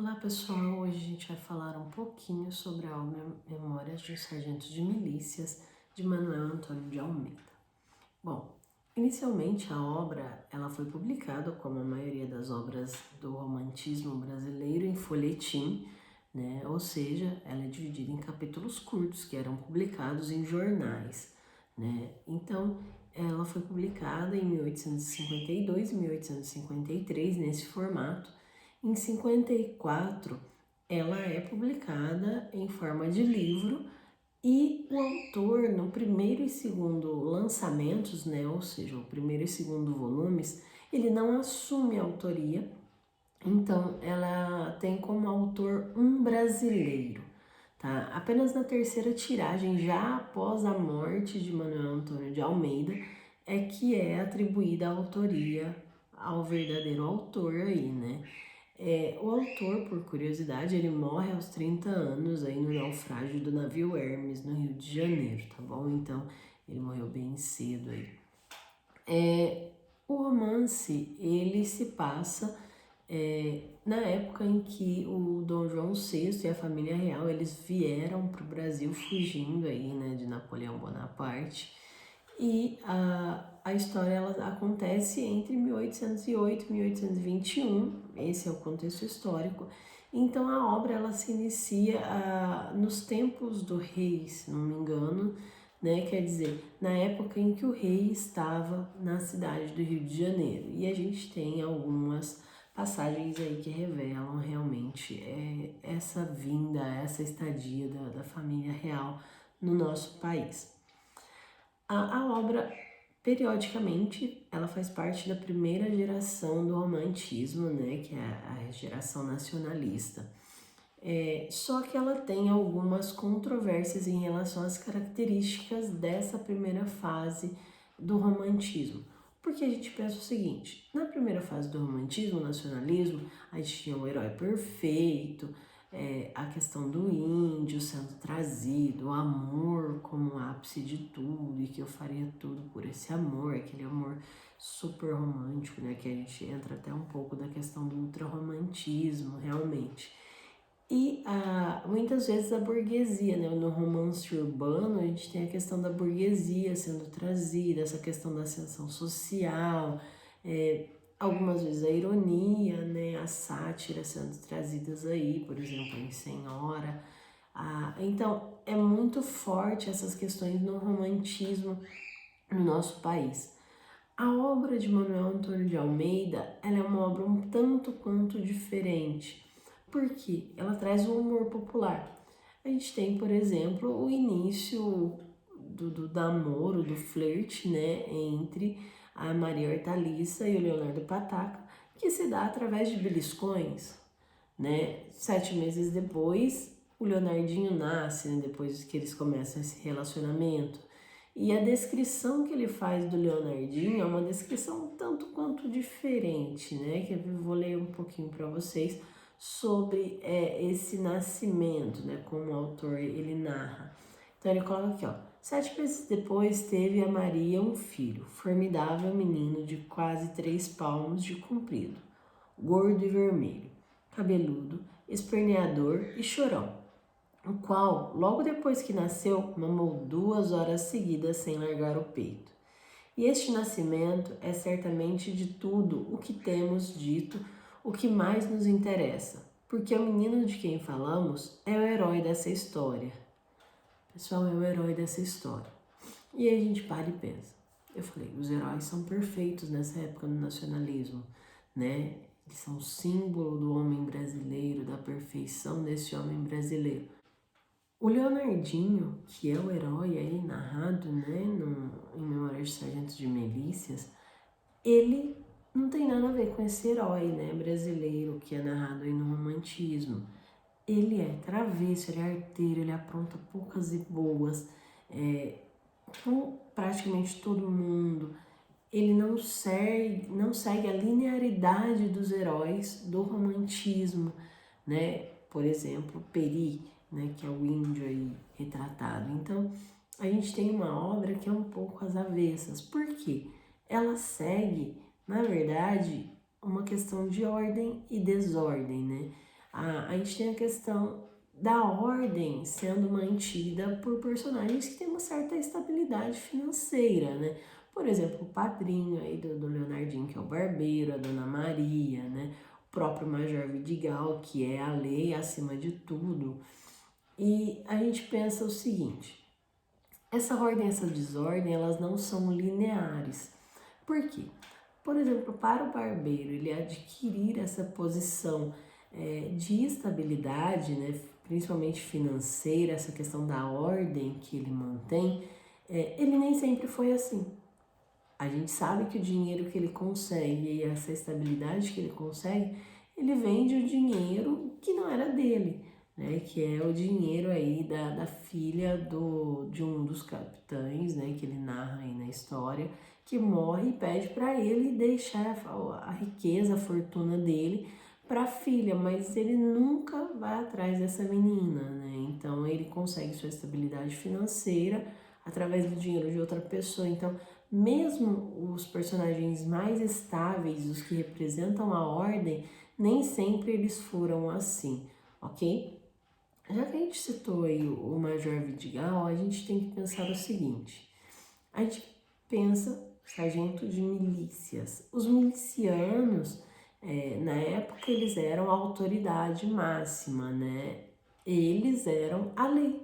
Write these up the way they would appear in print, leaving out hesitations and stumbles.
Olá pessoal, hoje a gente vai falar um pouquinho sobre a obra Memórias de um Sargento de Milícias, de Manuel Antônio de Almeida. Bom, inicialmente a obra ela foi publicada, como a maioria das obras do romantismo brasileiro, em folhetim, né? Ou seja, ela é dividida em capítulos curtos que eram publicados em jornais, né? Então, ela foi publicada em 1852 e 1853 nesse formato. Em 54, ela é publicada em forma de livro e o autor, no primeiro e segundo lançamentos, né, ou seja, o primeiro e segundo volumes, ele não assume a autoria, então ela tem como autor um brasileiro, tá? Apenas na terceira tiragem, já após a morte de Manuel Antônio de Almeida, é que é atribuída a autoria ao verdadeiro autor aí, né? O autor, por curiosidade, ele morre aos 30 anos aí no naufrágio do navio Hermes, no Rio de Janeiro, tá bom? Então, ele morreu bem cedo aí. O romance, ele se passa na época em que o Dom João VI e a família real, eles vieram para o Brasil fugindo aí, né, de Napoleão Bonaparte. E a história ela acontece entre 1808 e 1821, esse é o contexto histórico. Então a obra ela se inicia nos tempos do rei, se não me engano, né? Quer dizer, na época em que o rei estava na cidade do Rio de Janeiro. E a gente tem algumas passagens aí que revelam realmente essa vinda, essa estadia da família real no nosso país. A obra, periodicamente, ela faz parte da primeira geração do romantismo, né, que é a geração nacionalista. Só que ela tem algumas controvérsias em relação às características dessa primeira fase do romantismo. Porque a gente pensa o seguinte, na primeira fase do romantismo, o nacionalismo, a gente tinha um herói perfeito, a questão do índio sendo trazido, o amor como ápice de tudo e que eu faria tudo por esse amor, aquele amor super romântico, né, que a gente entra até um pouco da questão do ultrarromantismo, realmente. E muitas vezes a burguesia, né? No romance urbano, a gente tem a questão da burguesia sendo trazida, essa questão da ascensão social, algumas vezes a ironia, né? A sátira sendo trazidas aí, por exemplo, em Senhora. Então, é muito forte essas questões no romantismo no nosso país. A obra de Manuel Antônio de Almeida, ela é uma obra um tanto quanto diferente, porque ela traz o humor popular. A gente tem, por exemplo, o início do namoro, do flerte, né, entre a Maria Hortaliça e o Leonardo Pataca, que se dá através de beliscões, né? 7 meses depois, o Leonardinho nasce, né, depois que eles começam esse relacionamento. E a descrição que ele faz do Leonardinho é uma descrição um tanto quanto diferente, né? Que eu vou ler um pouquinho para vocês sobre esse nascimento, né? Como o autor ele narra. Então ele coloca aqui, ó. 7 meses depois teve a Maria um filho, formidável menino de quase 3 palmos de comprido, gordo e vermelho, cabeludo, esperneador e chorão, o qual, logo depois que nasceu, mamou 2 horas seguidas sem largar o peito. E este nascimento é certamente de tudo o que temos dito, o que mais nos interessa, porque o menino de quem falamos é o herói dessa história. Pessoal, é o herói dessa história. E aí a gente para e pensa. Eu falei, os heróis são perfeitos nessa época do nacionalismo, né? Eles são símbolo do homem brasileiro, da perfeição desse homem brasileiro. O Leonardinho, que é o herói aí narrado, né, em Memórias de Sargento de Milícias, ele não tem nada a ver com esse herói, né, brasileiro que é narrado aí no romantismo. Ele é travesso, ele é arteiro, ele apronta poucas e boas, com praticamente todo mundo. Ele não segue a linearidade dos heróis do romantismo, né? Por exemplo, Peri, né, que é o índio aí retratado. Então, a gente tem uma obra que é um pouco às avessas. Por quê? Ela segue, na verdade, uma questão de ordem e desordem, né? A gente tem a questão da ordem sendo mantida por personagens que têm uma certa estabilidade financeira, né? Por exemplo, o padrinho aí do Leonardinho, que é o barbeiro, a Dona Maria, né? O próprio Major Vidigal, que é a lei acima de tudo. E a gente pensa o seguinte, essa ordem e essa desordem, elas não são lineares. Por quê? Por exemplo, para o barbeiro, ele adquirir essa posição de estabilidade, né, principalmente financeira, essa questão da ordem que ele mantém, ele nem sempre foi assim. A gente sabe que o dinheiro que ele consegue e essa estabilidade que ele consegue, ele vem de um dinheiro que não era dele, né? Que é o dinheiro aí da filha de um dos capitães, né? Que ele narra aí na história, que morre e pede para ele deixar a riqueza, a fortuna dele para a filha, mas ele nunca vai atrás dessa menina, né? Então ele consegue sua estabilidade financeira através do dinheiro de outra pessoa. Então, mesmo os personagens mais estáveis, os que representam a ordem, nem sempre eles foram assim, ok? Já que a gente citou aí o Major Vidigal, a gente tem que pensar o seguinte: a gente pensa sargento de milícias. Os milicianos, na época, eles eram a autoridade máxima, né? Eles eram a lei.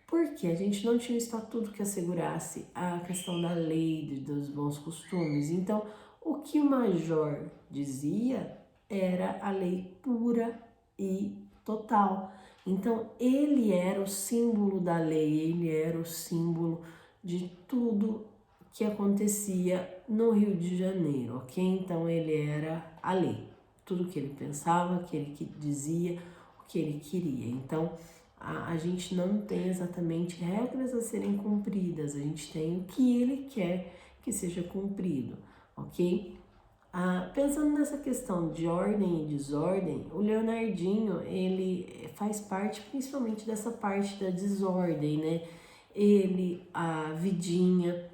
Porque a gente não tinha um estatuto que assegurasse a questão da lei, dos bons costumes. Então, o que o major dizia era a lei pura e total. Então, ele era o símbolo da lei, ele era o símbolo de tudo que acontecia no Rio de Janeiro, ok? Então, ele era a lei. Tudo que ele pensava, o que ele dizia, o que ele queria. Então, a gente não tem exatamente regras a serem cumpridas, a gente tem o que ele quer que seja cumprido, ok? Pensando nessa questão de ordem e desordem, o Leonardinho, ele faz parte principalmente dessa parte da desordem, né? Ele, a Vidinha,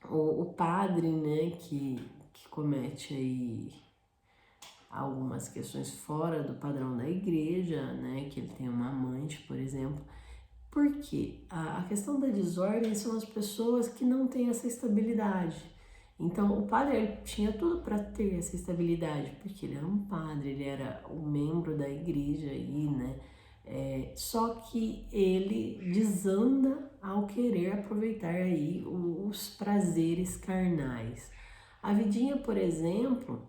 o padre, né, que comete aí algumas questões fora do padrão da igreja, né, que ele tem uma amante, por exemplo. Porque a questão da desordem são as pessoas que não têm essa estabilidade. Então, o padre ele tinha tudo para ter essa estabilidade, porque ele era um padre, ele era um membro da igreja aí, né? Só que ele desanda ao querer aproveitar aí os prazeres carnais. A Vidinha, por exemplo,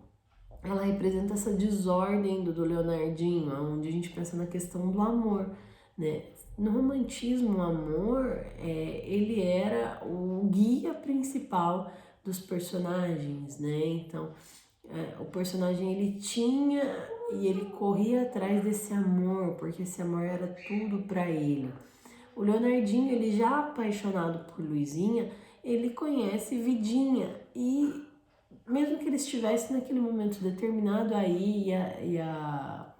ela representa essa desordem do Leonardinho, onde a gente pensa na questão do amor, né? No romantismo, o amor, ele era o guia principal dos personagens, né? Então, o personagem ele tinha e ele corria atrás desse amor, porque esse amor era tudo para ele. O Leonardinho, ele já apaixonado por Luizinha, ele conhece Vidinha e mesmo que ele estivesse naquele momento determinado aí ia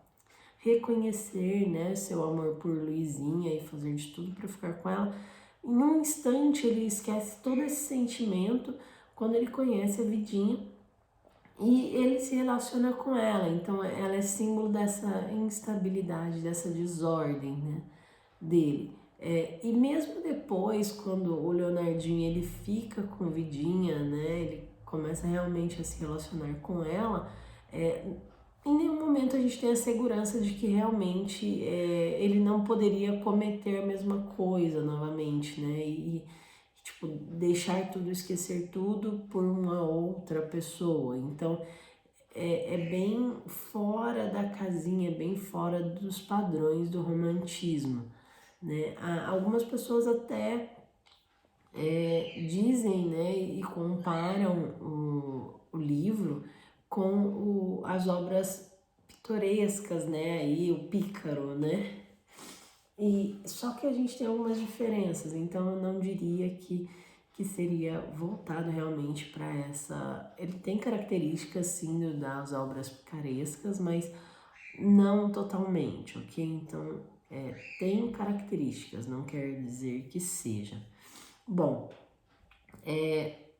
reconhecer, né, seu amor por Luizinha e fazer de tudo para ficar com ela, em um instante ele esquece todo esse sentimento quando ele conhece a Vidinha e ele se relaciona com ela. Então ela é símbolo dessa instabilidade, dessa desordem, né, dele. E mesmo depois, quando o Leonardinho ele fica com Vidinha, né, ele começa realmente a se relacionar com ela, em nenhum momento a gente tem a segurança de que realmente ele não poderia cometer a mesma coisa novamente, né, e tipo, deixar tudo, esquecer tudo por uma outra pessoa. Então, é bem fora da casinha, bem fora dos padrões do romantismo, né? Algumas pessoas até dizem, né, e comparam o livro com as obras pitorescas, né, aí o Pícaro, né? E só que a gente tem algumas diferenças, então eu não diria que seria voltado realmente para essa. Ele tem características sim das obras picarescas, mas não totalmente, ok? Então tem características, não quer dizer que seja. Bom,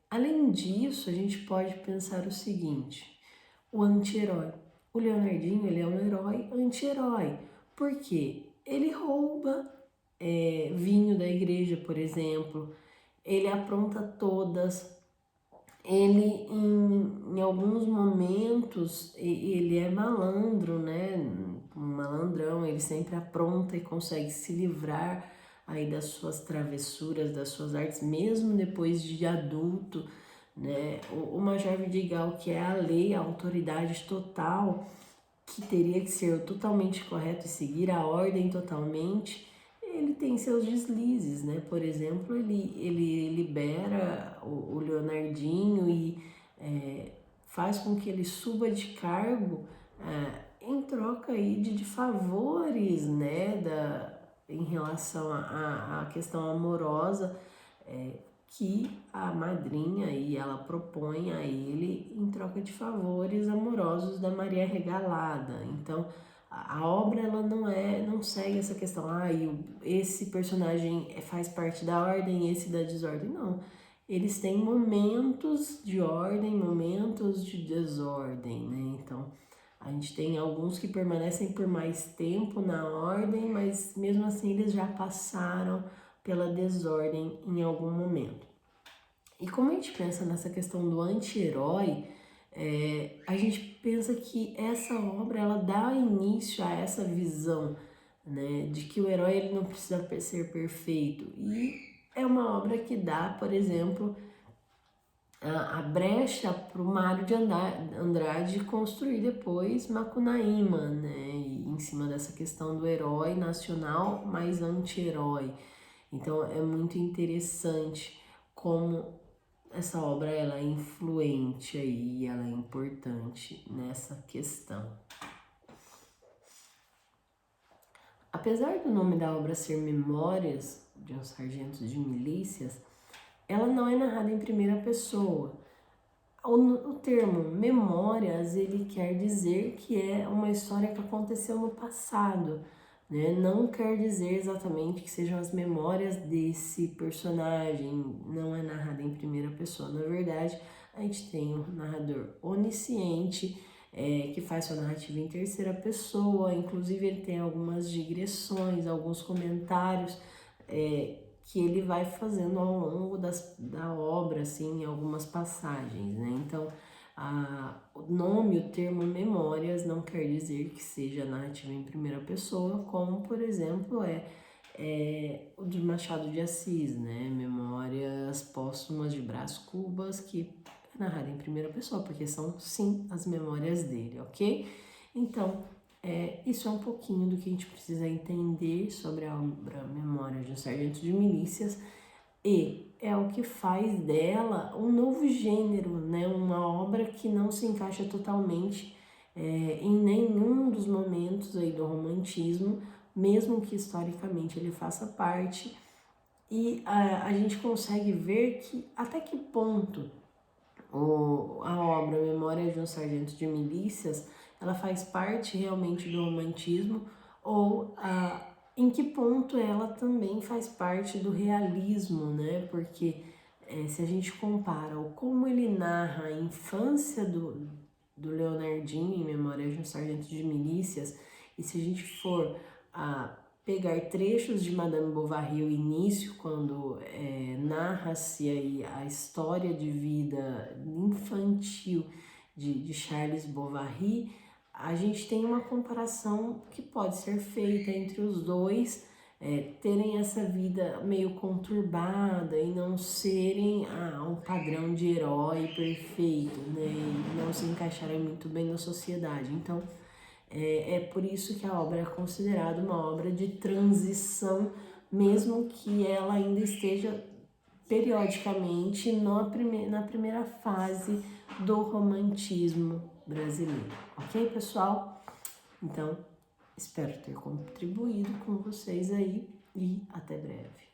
além disso, a gente pode pensar o seguinte: o anti-herói. o Leonardinho, ele é um herói anti-herói. Por quê? Ele rouba vinho da igreja, por exemplo, ele apronta todas, ele em alguns momentos, ele é malandro, né, um malandrão, ele sempre apronta e consegue se livrar aí das suas travessuras, das suas artes, mesmo depois de adulto, né. O Major Vidigal, que é a lei, a autoridade total, que teria que ser totalmente correto e seguir a ordem totalmente, ele tem seus deslizes, né? Por exemplo, ele libera o Leonardinho e faz com que ele suba de cargo em troca aí de favores, né? Em relação à questão amorosa, que a madrinha aí ela propõe a ele em troca de favores amorosos da Maria Regalada. Então a obra ela não segue essa questão, esse personagem faz parte da ordem, esse da desordem, não. Eles têm momentos de ordem, momentos de desordem, né? Então a gente tem alguns que permanecem por mais tempo na ordem, mas mesmo assim eles já passaram pela desordem em algum momento. E como a gente pensa nessa questão do anti-herói, a gente pensa que essa obra ela dá início a essa visão, né, de que o herói ele não precisa ser perfeito. E é uma obra que dá, por exemplo, a brecha para o Mário de Andrade construir depois Macunaíma, né, em cima dessa questão do herói nacional mais anti-herói. Então é muito interessante como essa obra ela é influente aí, ela é importante nessa questão. Apesar do nome da obra ser Memórias de um Sargento de Milícias, ela não é narrada em primeira pessoa. O termo memórias, ele quer dizer que é uma história que aconteceu no passado, né? Não quer dizer exatamente que sejam as memórias desse personagem, não é narrada em primeira pessoa. Na verdade, a gente tem um narrador onisciente, que faz sua narrativa em terceira pessoa, inclusive ele tem algumas digressões, alguns comentários, que ele vai fazendo ao longo da obra, assim, em algumas passagens, né? Então, o nome, o termo memórias não quer dizer que seja narrativa em primeira pessoa, como, por exemplo, o de Machado de Assis, né? Memórias Póstumas de Brás Cubas, que é narrada em primeira pessoa, porque são, sim, as memórias dele, ok? Então, isso é um pouquinho do que a gente precisa entender sobre a obra Memórias de um Sargento de Milícias, e é o que faz dela um novo gênero, né? Uma obra que não se encaixa totalmente em nenhum dos momentos aí do romantismo, mesmo que historicamente ele faça parte, e a gente consegue ver que até que ponto a obra Memórias de um Sargento de Milícias ela faz parte realmente do romantismo, ou em que ponto ela também faz parte do realismo, né? Porque se a gente compara como ele narra a infância do Leonardinho em Memórias de um Sargento de Milícias, e se a gente for pegar trechos de Madame Bovary, o início, quando narra-se aí a história de vida infantil de Charles Bovary, a gente tem uma comparação que pode ser feita entre os dois, terem essa vida meio conturbada e não serem um padrão de herói perfeito, né? E não se encaixarem muito bem na sociedade. Então, é por isso que a obra é considerada uma obra de transição, mesmo que ela ainda esteja periodicamente na primeira fase do romantismo brasileiro. Ok, pessoal? Então, espero ter contribuído com vocês aí e até breve.